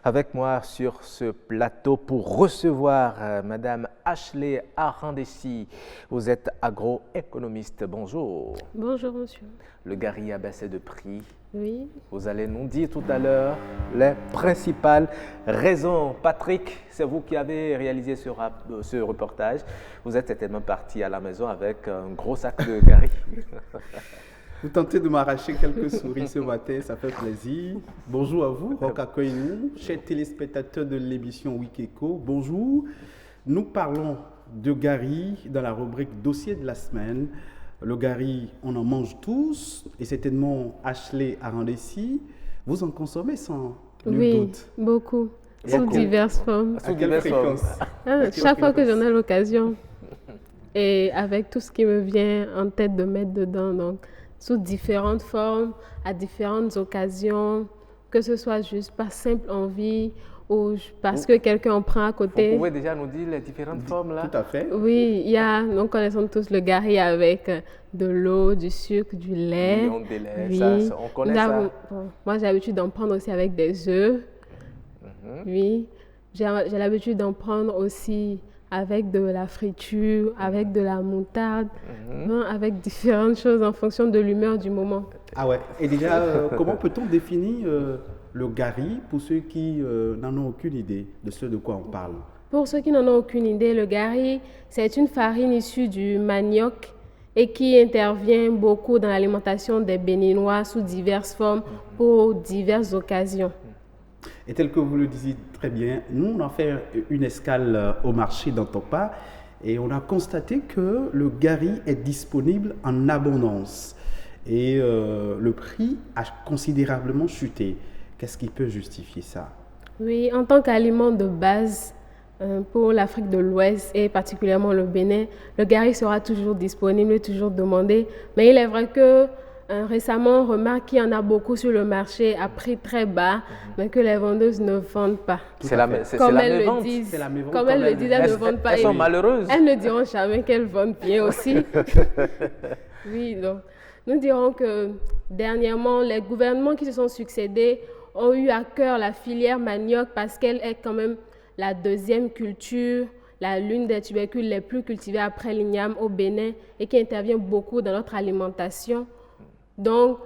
Avec moi sur ce plateau pour recevoir Madame Ashley Arandessi. Vous êtes agroéconomiste. Bonjour. Bonjour, monsieur. Le gari a baissé de prix. Oui. Vous allez nous dire tout à l'heure les principales raisons. Patrick, c'est vous qui avez réalisé ce reportage. Vous êtes certainement parti à la maison avec un gros sac de gari. Vous tentez de m'arracher quelques souris ce matin, ça fait plaisir. Bonjour à vous, Roch Akoinou, chers téléspectateurs de l'émission Wikeko. Bonjour, nous parlons de gari dans la rubrique Dossier de la semaine. Le gari, on en mange tous, et certainement Ashley Arandessi, vous en consommez sans nul doute. Oui, beaucoup. Sous diverses formes. Sous diverses formes. Chaque fois que j'en ai l'occasion. Et avec tout ce qui me vient en tête de mettre dedans. Donc, sous différentes formes, à différentes occasions, que ce soit juste par simple envie ou parce que quelqu'un en prend à côté. Vous pouvez déjà nous dire les différentes formes là? Tout à fait. Oui, il y a, nous connaissons tous le gari avec de l'eau, du sucre, du lait. Millions de lait, oui. Ça, on connaît ça. Moi, j'ai l'habitude d'en prendre aussi avec des œufs. Oui, j'ai l'habitude d'en prendre aussi avec de la friture, avec de la moutarde, avec différentes choses en fonction de l'humeur du moment. Ah ouais. Et déjà, comment peut-on définir le gari pour ceux qui n'en ont aucune idée de ce de quoi on parle? Pour ceux qui n'en ont aucune idée, le gari, c'est une farine issue du manioc et qui intervient beaucoup dans l'alimentation des Béninois sous diverses formes pour diverses occasions. Et tel que vous le disiez très bien, nous, on a fait une escale au marché d'Antokpa et on a constaté que le gari est disponible en abondance et le prix a considérablement chuté. Qu'est-ce qui peut justifier ça? Oui, en tant qu'aliment de base pour l'Afrique de l'Ouest et particulièrement le Bénin, le gari sera toujours disponible, toujours demandé. Mais il est vrai que récemment, on remarque qu'il y en a beaucoup sur le marché à prix très bas, mais que les vendeuses ne vendent pas. Comme elles le disent, elles ne vendent pas. Elles sont malheureuses. Elles ne diront jamais qu'elles vendent bien aussi. Oui, donc nous dirons que dernièrement, les gouvernements qui se sont succédés ont eu à cœur la filière manioc parce qu'elle est quand même la deuxième culture, l'une des tubercules les plus cultivées après l'igname au Bénin et qui intervient beaucoup dans notre alimentation. Donc,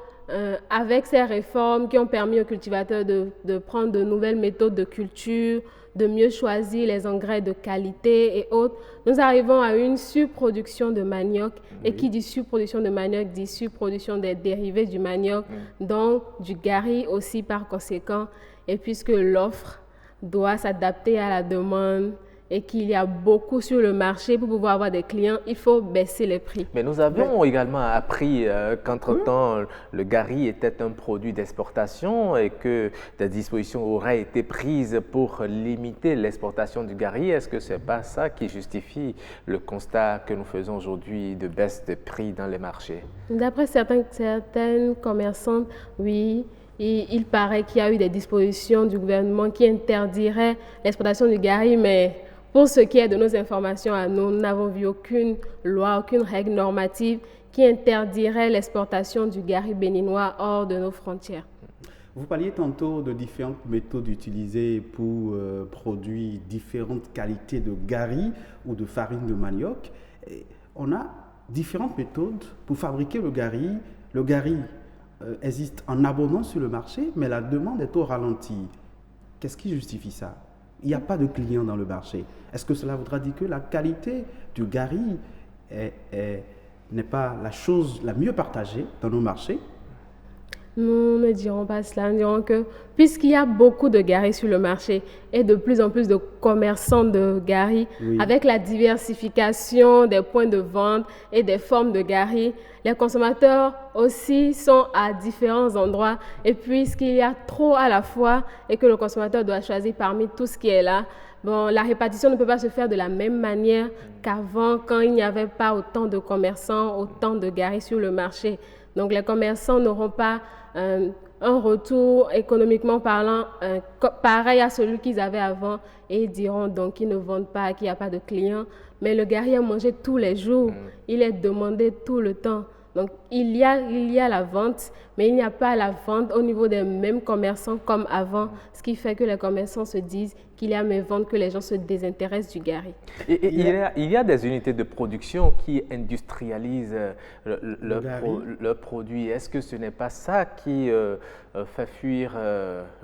avec ces réformes qui ont permis aux cultivateurs de prendre de nouvelles méthodes de culture, de mieux choisir les engrais de qualité et autres, nous arrivons à une surproduction de manioc. Et qui dit surproduction de manioc dit surproduction des dérivés du manioc, donc du gari aussi par conséquent. Et puisque l'offre doit s'adapter à la demande, et qu'il y a beaucoup sur le marché pour pouvoir avoir des clients, il faut baisser les prix. Mais nous avions également appris qu'entre-temps, le gari était un produit d'exportation et que des dispositions auraient été prises pour limiter l'exportation du gari. Est-ce que ce n'est pas ça qui justifie le constat que nous faisons aujourd'hui de baisse de prix dans les marchés? D'après certaines commerçantes, oui. Il paraît qu'il y a eu des dispositions du gouvernement qui interdiraient l'exportation du gari, mais pour ce qui est de nos informations à nous, nous n'avons vu aucune loi, aucune règle normative qui interdirait l'exportation du gari béninois hors de nos frontières. Vous parliez tantôt de différentes méthodes utilisées pour produire différentes qualités de gari ou de farine de manioc. Et on a différentes méthodes pour fabriquer le gari. Le gari existe en abondance sur le marché, mais la demande est au ralenti. Qu'est-ce qui justifie ça? Il n'y a pas de clients dans le marché. Est-ce que cela voudra dire que la qualité du gari n'est pas la chose la mieux partagée dans nos marchés? Nous ne dirons pas cela, nous dirons que puisqu'il y a beaucoup de gari sur le marché et de plus en plus de commerçants de gari, avec la diversification des points de vente et des formes de gari, les consommateurs aussi sont à différents endroits et puisqu'il y a trop à la fois et que le consommateur doit choisir parmi tout ce qui est là, bon, la répartition ne peut pas se faire de la même manière qu'avant quand il n'y avait pas autant de commerçants, autant de gari sur le marché. Donc les commerçants n'auront pas un retour économiquement parlant pareil à celui qu'ils avaient avant et ils diront donc qu'ils ne vendent pas, qu'il n'y a pas de clients. Mais le gari est mangé tous les jours, il est demandé tout le temps. Donc il y a la vente, mais il n'y a pas la vente au niveau des mêmes commerçants comme avant, ce qui fait que les commerçants se disent qu'il y a mes ventes, que les gens se désintéressent du gari. Et il y a des unités de production qui industrialisent le produit. Est-ce que ce n'est pas ça qui fait fuir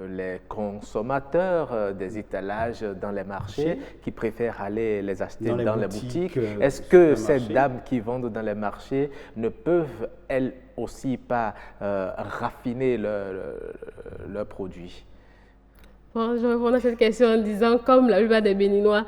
les consommateurs des étalages dans les marchés, qui préfèrent aller les acheter dans les boutiques? Est-ce que ces dames qui vendent dans les marchés ne peuvent, elles aussi, pas raffiner leurs produits? Bon, je réponds à cette question en disant, comme la plupart des Béninois,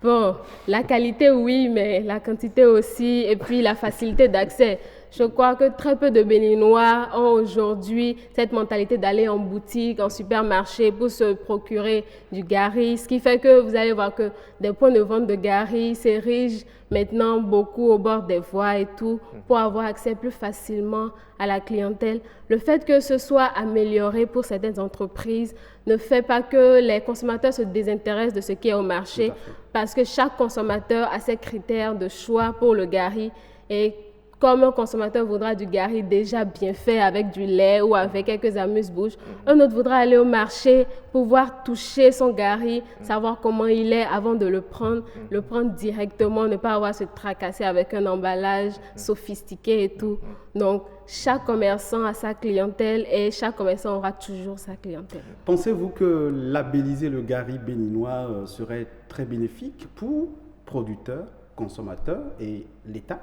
bon, la qualité oui, mais la quantité aussi, et puis la facilité d'accès. je crois que très peu de Béninois ont aujourd'hui cette mentalité d'aller en boutique, en supermarché pour se procurer du gari. Ce qui fait que vous allez voir que des points de vente de gari s'érigent maintenant beaucoup au bord des voies et tout pour avoir accès plus facilement à la clientèle. Le fait que ce soit amélioré pour certaines entreprises ne fait pas que les consommateurs se désintéressent de ce qui est au marché parce que chaque consommateur a ses critères de choix pour le gari et comme un consommateur voudra du gari déjà bien fait avec du lait ou avec quelques amuse-bouches, un autre voudra aller au marché, pouvoir toucher son gari, savoir comment il est avant de le prendre directement, ne pas avoir à se tracasser avec un emballage sophistiqué et tout. Donc, chaque commerçant a sa clientèle et chaque commerçant aura toujours sa clientèle. Pensez-vous que labelliser le gari béninois serait très bénéfique pour producteurs, consommateurs et l'État?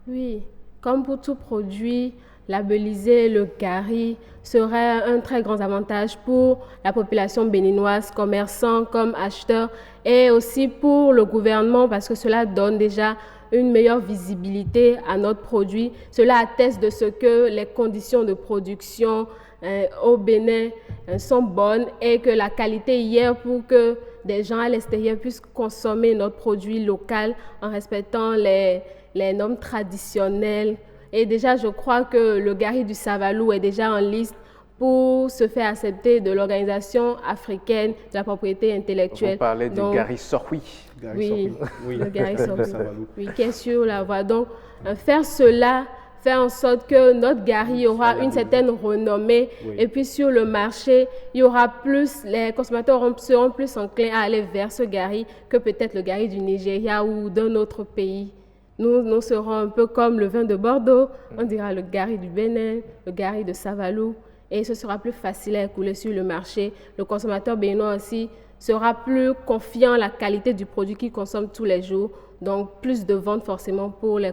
Oui, comme pour tout produit, labelliser le gari serait un très grand avantage pour la population béninoise, commerçants comme acheteurs, et aussi pour le gouvernement parce que cela donne déjà une meilleure visibilité à notre produit. Cela atteste de ce que les conditions de production au Bénin sont bonnes et que la qualité y est pour que des gens à l'extérieur puissent consommer notre produit local en respectant les normes traditionnelles. Et déjà, je crois que le gari du Savalou est déjà en liste pour se faire accepter de l'Organisation africaine de la propriété intellectuelle. Vous parlez du gari Sorwi. Oui, le gari Sorwi, oui, qui est sur la voie. Donc, faire cela, faire en sorte que notre gari aura une certaine renommée et puis sur le marché, il y aura plus, les consommateurs seront plus enclins à aller vers ce gari que peut-être le gari du Nigeria ou d'un autre pays. Nous serons un peu comme le vin de Bordeaux, on dira le gari du Bénin, le gari de Savalou, et ce sera plus facile à écouler sur le marché. Le consommateur béninois aussi sera plus confiant à la qualité du produit qu'il consomme tous les jours, donc plus de ventes forcément pour les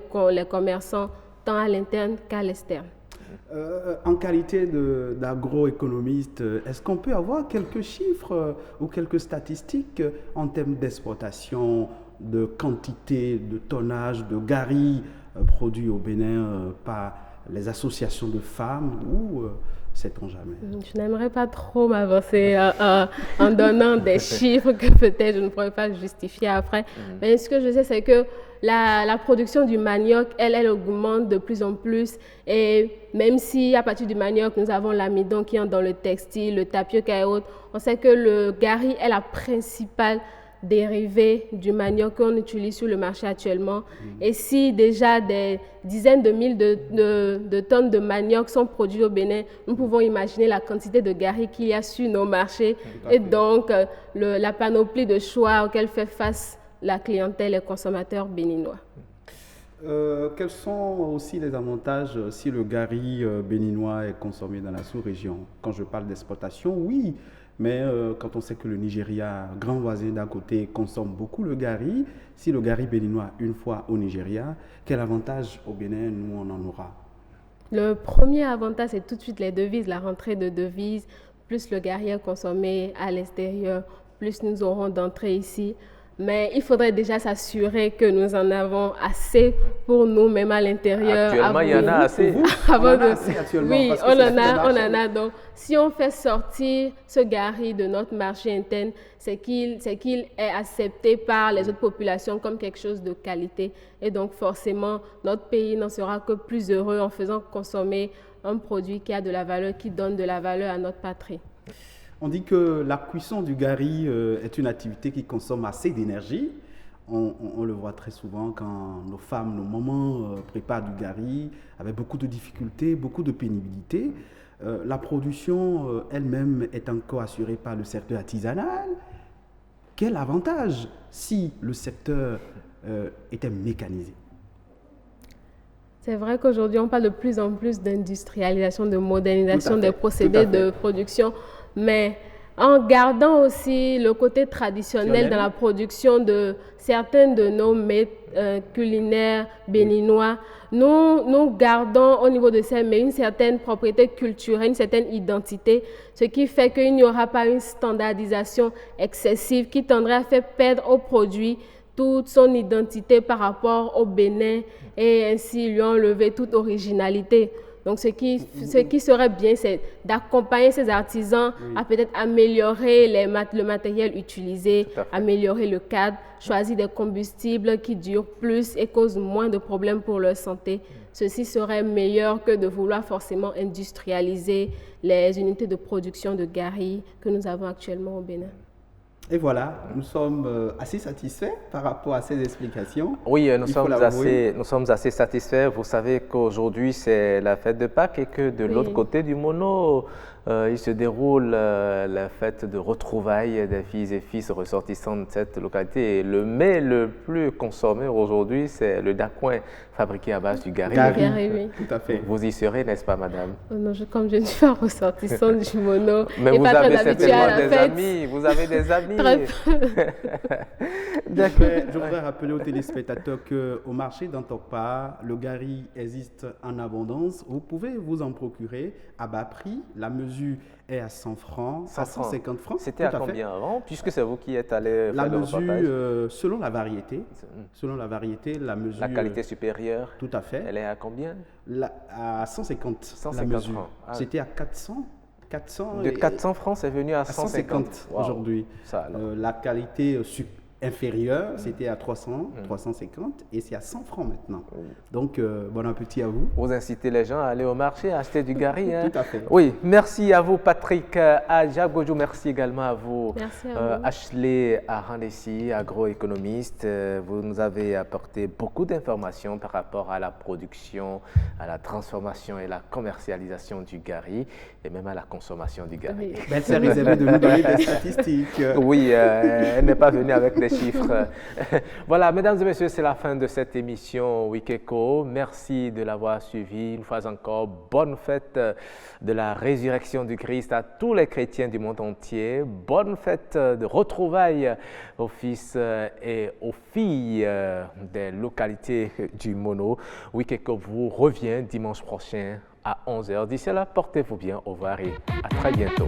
commerçants, tant à l'interne qu'à l'externe. En qualité d'agroéconomiste, est-ce qu'on peut avoir quelques chiffres ou quelques statistiques en termes d'exportation, de quantité, de tonnage, de gari produits au Bénin par les associations de femmes ou sait-on jamais? Je n'aimerais pas trop m'avancer en donnant des chiffres que peut-être je ne pourrais pas justifier après. Mais ce que je sais, c'est que la production du manioc, elle augmente de plus en plus. Et même si à partir du manioc, nous avons l'amidon qui entre dans le textile, le tapioca et autres, on sait que le gari est la principale dérivés du manioc qu'on utilise sur le marché actuellement. Et si déjà des dizaines de mille de tonnes de manioc sont produits au Bénin, nous pouvons imaginer la quantité de gari qu'il y a sur nos marchés et donc la panoplie de choix auxquels fait face la clientèle et les consommateurs béninois. Quels sont aussi les avantages si le gari béninois est consommé dans la sous-région? Quand je parle d'exportation, oui. Mais quand on sait que le Nigeria, grand voisin d'à côté, consomme beaucoup le gari, si le gari béninois, une fois au Nigeria, quel avantage au Bénin, nous, on en aura? Le premier avantage, c'est tout de suite les devises, la rentrée de devises. Plus le gari est consommé à l'extérieur, plus nous aurons d'entrées ici. Mais il faudrait déjà s'assurer que nous en avons assez pour nous, même à l'intérieur. Actuellement, il y en a assez. Oui, on en a. Donc, si on fait sortir ce gari de notre marché interne, c'est qu'il est accepté par les autres populations comme quelque chose de qualité. Et donc, forcément, notre pays n'en sera que plus heureux en faisant consommer un produit qui a de la valeur, qui donne de la valeur à notre patrie. On dit que la cuisson du gari est une activité qui consomme assez d'énergie. On le voit très souvent quand nos femmes, nos mamans préparent du gari avec beaucoup de difficultés, beaucoup de pénibilité. La production elle-même est encore assurée par le secteur artisanal. Quel avantage si le secteur était mécanisé? C'est vrai qu'aujourd'hui, on parle de plus en plus d'industrialisation, de modernisation des procédés de production. Mais en gardant aussi le côté traditionnel dans la production de certains de nos mets culinaires béninois, nous gardons au niveau de ces mets une certaine propriété culturelle, une certaine identité, ce qui fait qu'il n'y aura pas une standardisation excessive qui tendrait à faire perdre aux produits toute son identité par rapport au Bénin et ainsi lui enlever toute originalité. Donc, ce qui serait bien, c'est d'accompagner ces artisans à peut-être améliorer le matériel utilisé, améliorer le cadre, choisir des combustibles qui durent plus et causent moins de problèmes pour leur santé. Ceci serait meilleur que de vouloir forcément industrialiser les unités de production de Gari que nous avons actuellement au Bénin. Et voilà, nous sommes assez satisfaits par rapport à ces explications. Oui, nous sommes assez satisfaits. Vous savez qu'aujourd'hui, c'est la fête de Pâques et que de l'autre côté du Mono, il se déroule la fête de retrouvailles des filles et fils ressortissants de cette localité. Et le mets le plus consommé aujourd'hui, c'est le dacouin fabriqué à base du Gari. Oui. Tout à fait. Vous y serez, n'est-ce pas, madame? Non, comme je ne suis pas ressortissante du Mono mais et vous pas avez très habituée à la des fête. amis, vous avez des amis. Je voudrais rappeler aux téléspectateurs qu'au marché d'Antokpa, le Gari existe en abondance. Vous pouvez vous en procurer à bas prix. La mesure est à 100 francs, à 150 francs. C'était à combien avant, puisque c'est vous qui êtes allé la faire le mesure, reportage? Selon la variété, la mesure... La qualité supérieure, tout à fait. Elle est à combien? À 150, 150 la mesure. francs. Ah. C'était à 400. De 400 francs, c'est venu à 150 aujourd'hui. La qualité inférieure, c'était à 300, 350 et c'est à 100 francs maintenant. Donc, bon appétit à vous. Vous incitez les gens à aller au marché, à acheter du Gari. Hein? Tout à fait. Oui, merci à vous Patrick Adjabojou, merci également à vous, Ashley Arandessi, agroéconomiste. Vous nous avez apporté beaucoup d'informations par rapport à la production, à la transformation et la commercialisation du Gari et même à la consommation du Gari. Oui. Elle s'est réservée de nous donner des statistiques. Oui, elle n'est pas venue avec des chiffres. Voilà, mesdames et messieurs, c'est la fin de cette émission Wikeko. Merci de l'avoir suivi. Une fois encore, bonne fête de la résurrection du Christ à tous les chrétiens du monde entier. Bonne fête de retrouvailles aux fils et aux filles des localités du Mono. Wikeko vous revient dimanche prochain à 11h. D'ici là, portez-vous bien. Au revoir et à très bientôt.